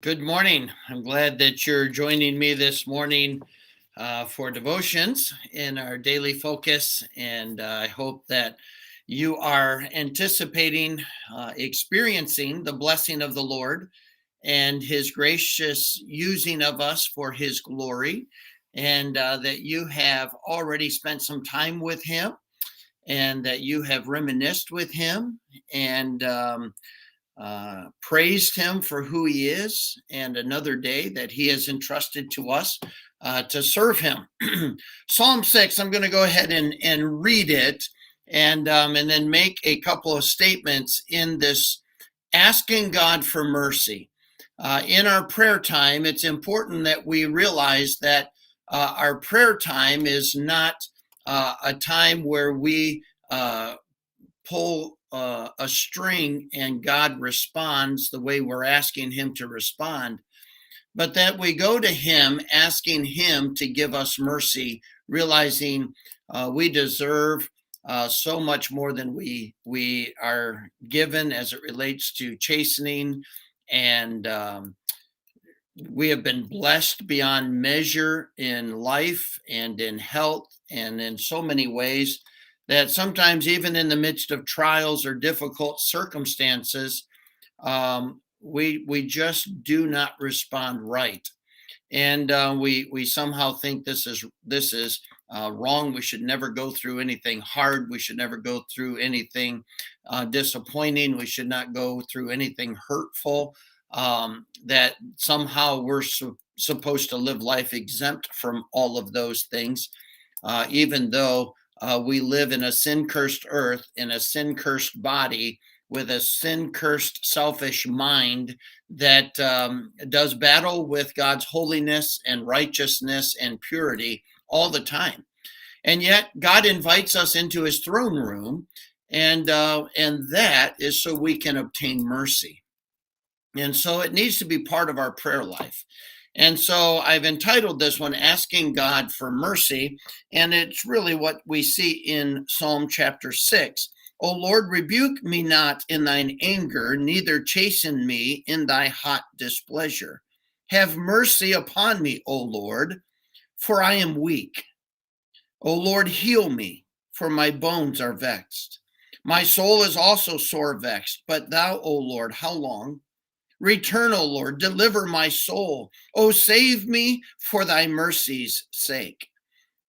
Good morning. I'm glad that you're joining me this morning for devotions in our daily focus. And I hope that you are anticipating experiencing the blessing of the Lord and his gracious using of us for his glory, and that you have already spent some time with him and that you have reminisced with him and praised him for who he is and another day that he has entrusted to us to serve him. Psalm 6, I'm going to go ahead and read it and then make a couple of statements in this asking God for mercy. In our prayer time, it's important that we realize that our prayer time is not a time where we pull a string and God responds the way we're asking him to respond, but that we go to him asking him to give us mercy, realizing we deserve so much more than we are given as it relates to chastening, and we have been blessed beyond measure in life and in health and in so many ways that sometimes, even in the midst of trials or difficult circumstances, we just do not respond right, and we somehow think this is wrong. We should never go through anything hard. We should never go through anything disappointing. We should not go through anything hurtful. That somehow we're supposed to live life exempt from all of those things, even though we live in a sin cursed earth, in a sin cursed body, with a sin cursed, selfish mind that does battle with God's holiness and righteousness and purity all the time. And yet, God invites us into his throne room, and that is so we can obtain mercy. And so it needs to be part of our prayer life. And so I've entitled this one, Asking God for Mercy. And it's really what we see in Psalm chapter 6. O Lord, rebuke me not in thine anger, neither chasten me in thy hot displeasure. Have mercy upon me, O Lord, for I am weak. O Lord, heal me, for my bones are vexed. My soul is also sore vexed, but thou, O Lord, how long? Return, O Lord, deliver my soul. O save me for thy mercy's sake.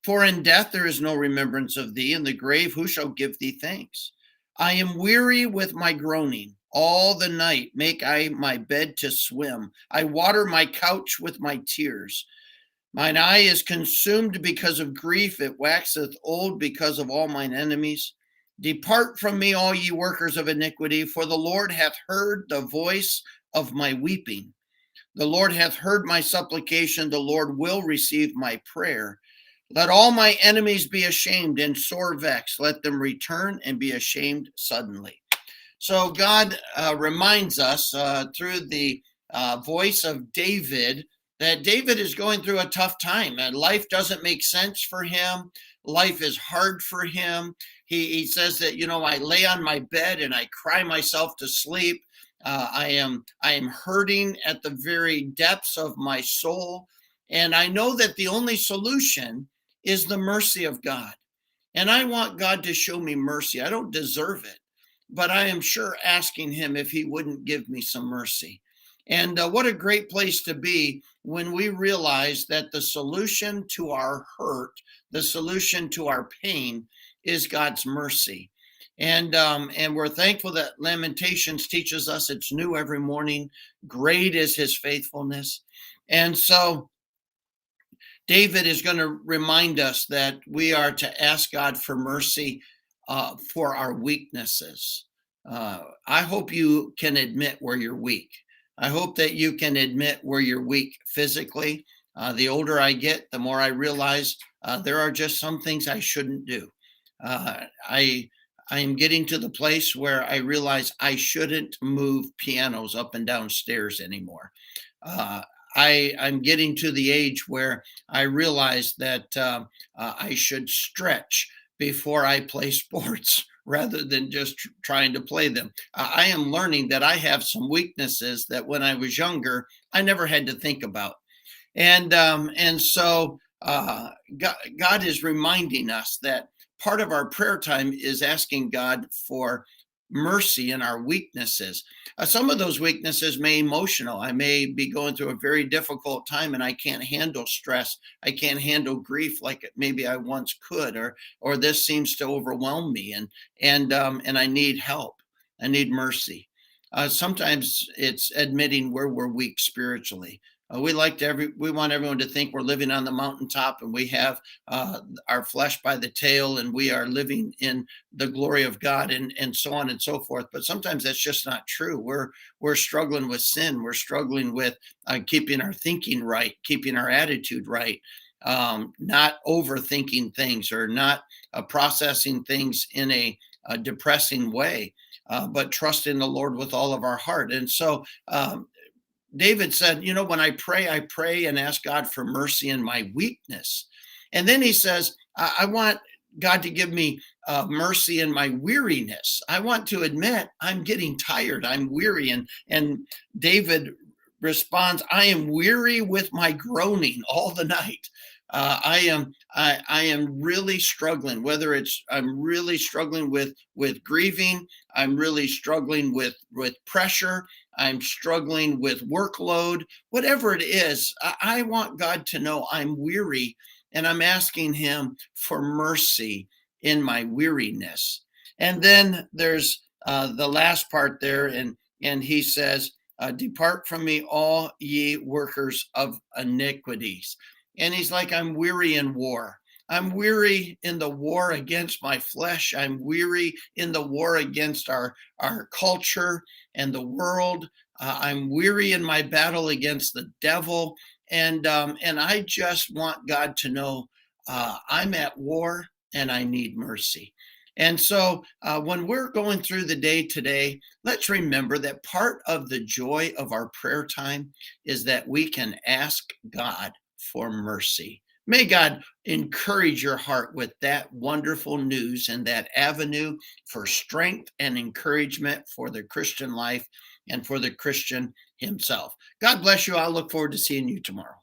For in death there is no remembrance of thee, in the grave who shall give thee thanks? I am weary with my groaning. All the night make I my bed to swim. I water my couch with my tears. Mine eye is consumed because of grief. It waxeth old because of all mine enemies. Depart from me, all ye workers of iniquity, for the Lord hath heard the voice of my weeping. The Lord hath heard my supplication. The Lord will receive my prayer. Let all my enemies be ashamed and sore vexed. Let them return and be ashamed suddenly. So God reminds us through the voice of David that David is going through a tough time, and life doesn't make sense for him. Life is hard for him. He says that, I lay on my bed and I cry myself to sleep. I am hurting at the very depths of my soul, and I know that the only solution is the mercy of God. And I want God to show me mercy. I don't deserve it, but I am sure asking him if he wouldn't give me some mercy. And what a great place to be when we realize that the solution to our hurt, the solution to our pain, is God's mercy. And we're thankful that Lamentations teaches us it's new every morning. Great is his faithfulness. And so David is going to remind us that we are to ask God for mercy for our weaknesses. I hope you can admit where you're weak. I hope that you can admit where you're weak physically. The older I get, the more I realize there are just some things I shouldn't do. I am getting to the place where I realize I shouldn't move pianos up and down stairs anymore. I'm getting to the age where I realize that I should stretch before I play sports rather than just trying to play them. I am learning that I have some weaknesses that when I was younger, I never had to think about. And so God is reminding us that part of our prayer time is asking God for mercy in our weaknesses. Some of those weaknesses may emotional. I may be going through a very difficult time and I can't handle stress. I can't handle grief like maybe I once could, or this seems to overwhelm me, and I need help. I need mercy. Sometimes it's admitting where we're weak spiritually. We want everyone to think we're living on the mountaintop and we have our flesh by the tail and we are living in the glory of God, and so on and so forth. But sometimes that's just not true. We're struggling with sin. We're struggling with keeping our thinking right, keeping our attitude right, not overthinking things or not processing things in a depressing way, but trust in the Lord with all of our heart. And so David said, when I pray and ask God for mercy in my weakness. And then he says, I want God to give me mercy in my weariness. I want to admit I'm getting tired. I'm weary. And David responds, I am weary with my groaning all the night. I am really struggling, whether it's I'm really struggling with grieving, I'm really struggling with pressure, I'm struggling with workload, whatever it is. I want God to know I'm weary, and I'm asking him for mercy in my weariness. And then there's the last part there, and he says, depart from me, all ye workers of iniquities. And he's like, I'm weary in war. I'm weary in the war against my flesh. I'm weary in the war against our culture and the world. I'm weary in my battle against the devil. And I just want God to know I'm at war and I need mercy. And so when we're going through the day today, let's remember that part of the joy of our prayer time is that we can ask God for mercy. May God encourage your heart with that wonderful news and that avenue for strength and encouragement for the Christian life and for the Christian himself. God bless you. I'll look forward to seeing you tomorrow.